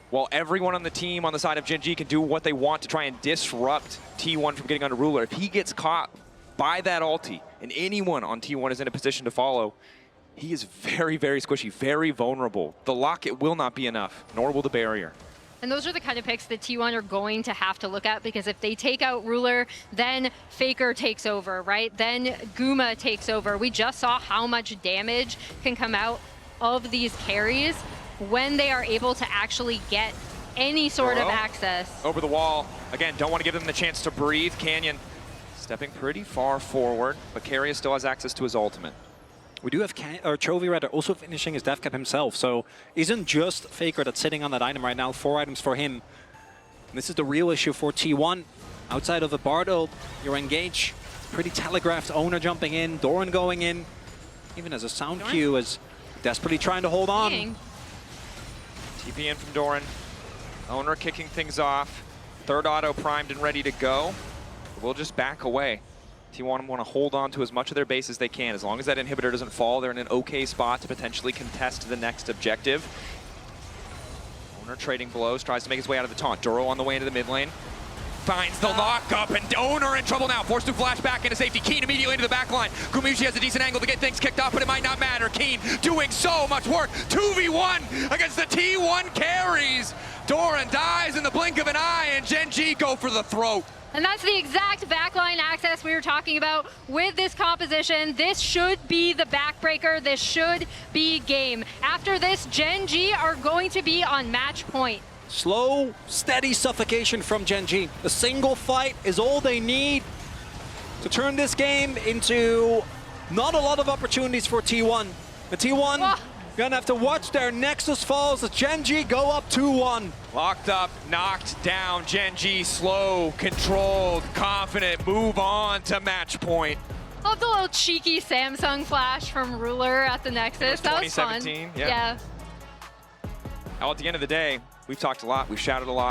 Speaker 2: While everyone on the team on the side of Gen.G can do what they want to try and disrupt T1 from getting onto Ruler, if he gets caught by that ulti, and anyone on T1 is in a position to follow, he is very, very squishy, very vulnerable. The locket will not be enough, nor will the barrier.
Speaker 3: And those are the kind of picks that T1 are going to have to look at, because if they take out Ruler, then Faker takes over, right? Then Guma takes over. We just saw how much damage can come out of these carries when they are able to actually get any sort of access.
Speaker 2: Over the wall. Again, don't want to give them the chance to breathe. Canyon stepping pretty far forward, but Carrier still has access to his ultimate.
Speaker 1: We do have Chovy rather also finishing his death cap himself, so isn't just Faker that's sitting on that item right now, 4 items for him. And this is the real issue for T1. Outside of a Bard ult, you're engaged. Pretty telegraphed, Owner jumping in, Doran going in, even as a sound cue is desperately trying to hold on.
Speaker 2: TP in from Doran. Owner kicking things off. Third auto primed and ready to go. We'll just back away. T1 want to hold on to as much of their base as they can. As long as that inhibitor doesn't fall, they're in an okay spot to potentially contest the next objective. Owner trading blows, tries to make his way out of the taunt. Duro on the way into the mid lane. Finds the lockup, and Owner in trouble now. Forced to flash back into safety. Keen immediately into the back line. Gumayushi has a decent angle to get things kicked off, but it might not matter. Keen doing so much work. 2v1 against the T1 carries. Doran dies in the blink of an eye, and Gen.G go for the throat.
Speaker 3: And that's the exact backline access we were talking about with this composition. This should be the backbreaker. This should be game. After this, Gen.G are going to be on match point.
Speaker 1: Slow, steady suffocation from Gen.G. A single fight is all they need to turn this game into not a lot of opportunities for T1. The T1 gonna have to watch their Nexus falls as Gen.G go up 2-1.
Speaker 2: Locked up, knocked down. Gen.G slow, controlled, confident, move on to match point.
Speaker 3: Love the little cheeky Samsung flash from Ruler at the Nexus. That was fun.
Speaker 2: 2017,
Speaker 3: yeah.
Speaker 2: Well, at the end of the day, we've talked a lot, we've shouted a lot.